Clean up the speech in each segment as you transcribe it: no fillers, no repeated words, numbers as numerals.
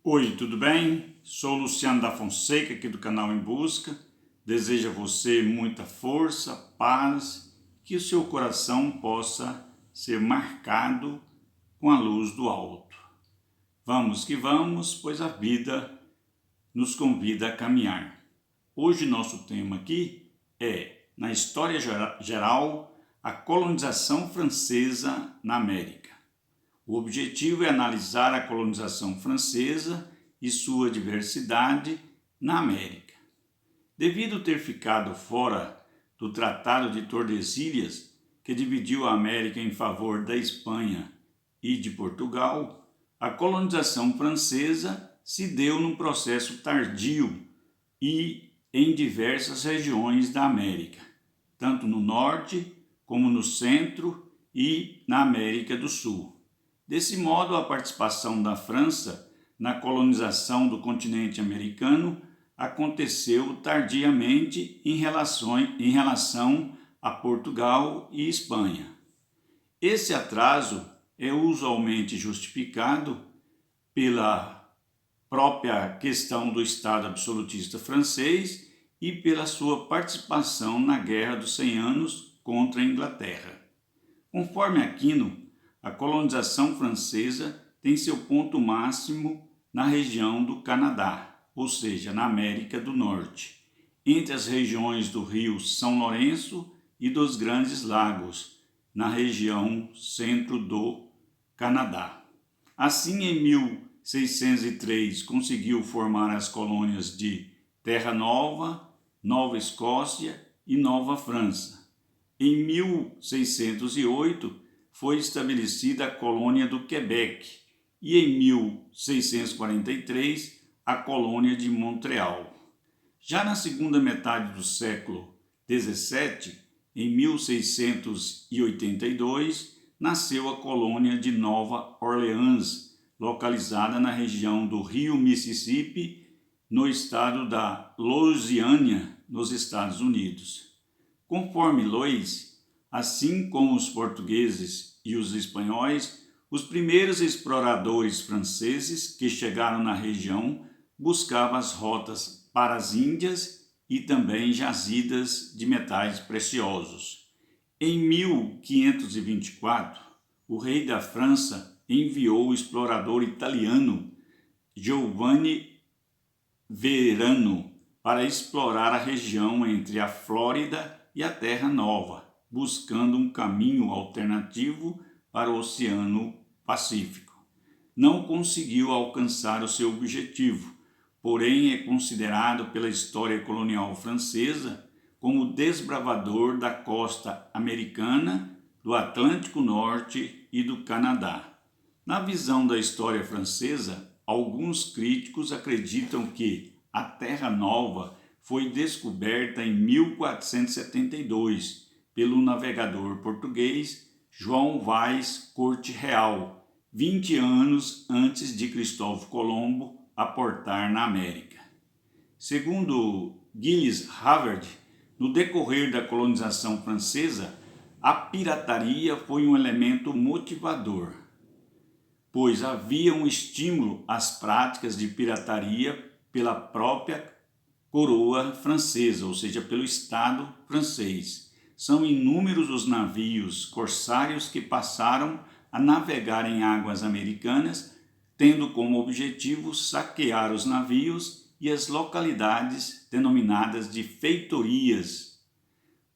Oi, tudo bem? Sou Luciano da Fonseca, aqui do canal Em Busca. Desejo a você muita força, paz, que o seu coração possa ser marcado com a luz do alto. Vamos que vamos, pois a vida nos convida a caminhar. Hoje nosso tema aqui é, na história geral, a colonização francesa na América. O objetivo é analisar a colonização francesa e sua diversidade na América. Devido ter ficado fora do Tratado de Tordesilhas, que dividiu a América em favor da Espanha e de Portugal, a colonização francesa se deu num processo tardio e em diversas regiões da América, tanto no norte como no centro e na América do Sul. Desse modo, a participação da França na colonização do continente americano aconteceu tardiamente em relação a Portugal e Espanha. Esse atraso é usualmente justificado pela própria questão do Estado absolutista francês e pela sua participação na Guerra dos 100 Anos contra a Inglaterra. Conforme Aquino, a colonização francesa tem seu ponto máximo na região do Canadá, ou seja, na América do Norte, entre as regiões do Rio São Lourenço e dos Grandes Lagos, na região centro do Canadá. Assim, em 1603, conseguiu formar as colônias de Terra Nova, Nova Escócia e Nova França. Em 1608, foi estabelecida a colônia do Quebec e em 1643 a colônia de Montreal. Já na segunda metade do século XVII, em 1682, nasceu a colônia de Nova Orleans, localizada na região do Rio Mississippi, no estado da Louisiana, nos Estados Unidos. Conforme Lois, assim como os portugueses e os espanhóis, os primeiros exploradores franceses que chegaram na região buscavam as rotas para as Índias e também jazidas de metais preciosos. Em 1524, o rei da França enviou o explorador italiano Giovanni Verano para explorar a região entre a Flórida e a Terra Nova, buscando um caminho alternativo para o Oceano Pacífico. Não conseguiu alcançar o seu objetivo, porém é considerado pela história colonial francesa como o desbravador da costa americana, do Atlântico Norte e do Canadá. Na visão da história francesa, alguns críticos acreditam que a Terra Nova foi descoberta em 1472 pelo navegador português João Vaz Corte Real, 20 anos antes de Cristóvão Colombo aportar na América. Segundo Gilles Havard, no decorrer da colonização francesa, a pirataria foi um elemento motivador, pois havia um estímulo às práticas de pirataria pela própria coroa francesa, ou seja, pelo Estado francês. São inúmeros os navios corsários que passaram a navegar em águas americanas, tendo como objetivo saquear os navios e as localidades denominadas de feitorias.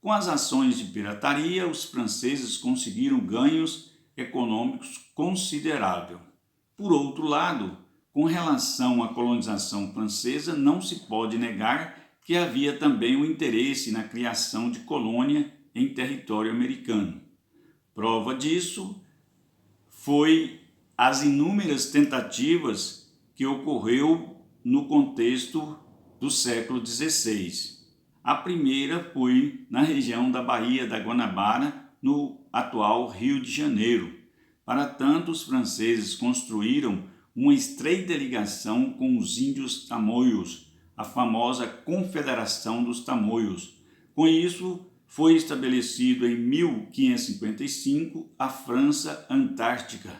Com as ações de pirataria, os franceses conseguiram ganhos econômicos consideráveis. Por outro lado, com relação à colonização francesa, não se pode negar que havia também o interesse na criação de colônia em território americano. Prova disso foi as inúmeras tentativas que ocorreu no contexto do século XVI. A primeira foi na região da Baía da Guanabara, no atual Rio de Janeiro. Para tanto, os franceses construíram uma estreita ligação com os índios tamoios, a famosa Confederação dos Tamoios. Com isso, foi estabelecido em 1555 a França Antártica,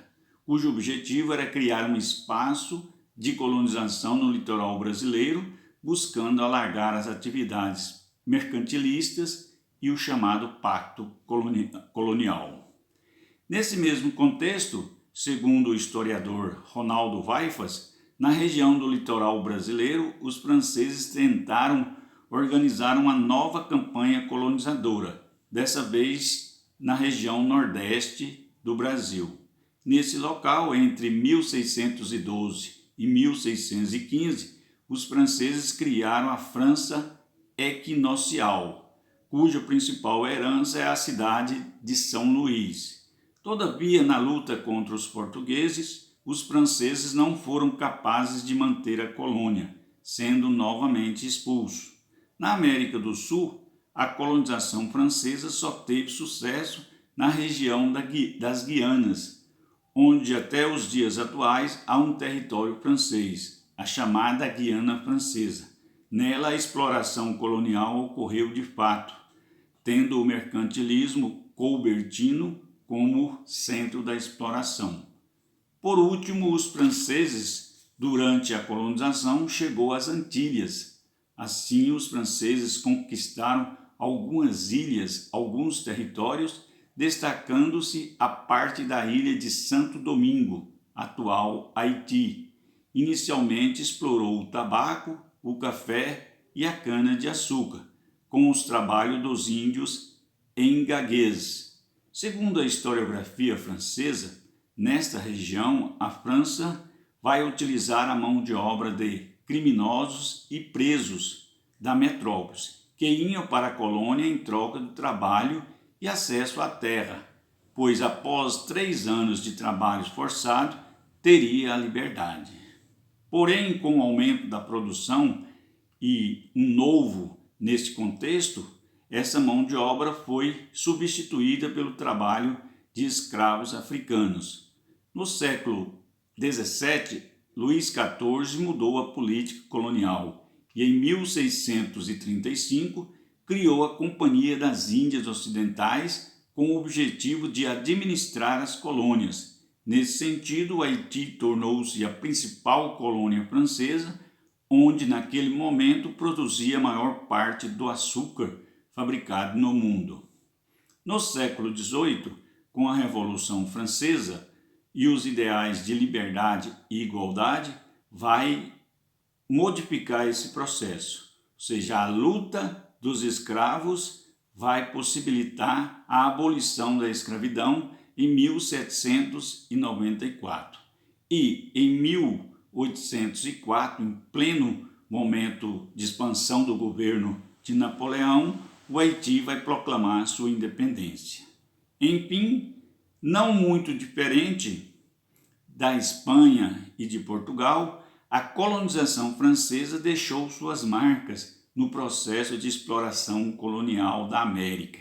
cujo objetivo era criar um espaço de colonização no litoral brasileiro, buscando alargar as atividades mercantilistas e o chamado Pacto Colonial. Nesse mesmo contexto, segundo o historiador Ronaldo Vaifas, na região do litoral brasileiro, os franceses tentaram organizar uma nova campanha colonizadora, dessa vez na região nordeste do Brasil. Nesse local, entre 1612 e 1615, os franceses criaram a França Equinocial, cuja principal herança é a cidade de São Luís. Todavia, na luta contra os portugueses, os franceses não foram capazes de manter a colônia, sendo novamente expulsos. Na América do Sul, a colonização francesa só teve sucesso na região das Guianas, onde até os dias atuais há um território francês, a chamada Guiana Francesa. Nela, a exploração colonial ocorreu de fato, tendo o mercantilismo colbertino como centro da exploração. Por último, os franceses, durante a colonização, chegou às Antilhas. Assim, os franceses conquistaram algumas ilhas, alguns territórios, destacando-se a parte da ilha de Santo Domingo, atual Haiti. Inicialmente explorou o tabaco, o café e a cana-de-açúcar, com os trabalhos dos índios engaguês. Segundo a historiografia francesa, nesta região, a França vai utilizar a mão de obra de criminosos e presos da metrópole, que iam para a colônia em troca do trabalho e acesso à terra, pois após 3 anos de trabalho forçado, teria a liberdade. Porém, com o aumento da produção e um novo neste contexto, essa mão de obra foi substituída pelo trabalho de escravos africanos. No século XVII, Luís XIV mudou a política colonial e em 1635 criou a Companhia das Índias Ocidentais com o objetivo de administrar as colônias. Nesse sentido, o Haiti tornou-se a principal colônia francesa, onde naquele momento produzia a maior parte do açúcar fabricado no mundo. No século XVIII, com a Revolução Francesa e os ideais de liberdade e igualdade, vai modificar esse processo, ou seja, a luta dos escravos vai possibilitar a abolição da escravidão em 1794. E em 1804, em pleno momento de expansão do governo de Napoleão, o Haiti vai proclamar sua independência. Enfim, não muito diferente da Espanha e de Portugal, a colonização francesa deixou suas marcas no processo de exploração colonial da América.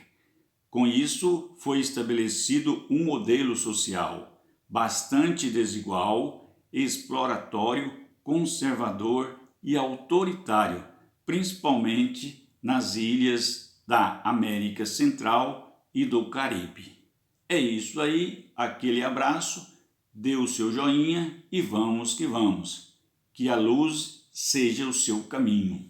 Com isso, foi estabelecido um modelo social bastante desigual, exploratório, conservador e autoritário, principalmente nas ilhas da América Central e do Caribe. É isso aí, aquele abraço, dê o seu joinha e vamos que vamos. Que a luz seja o seu caminho.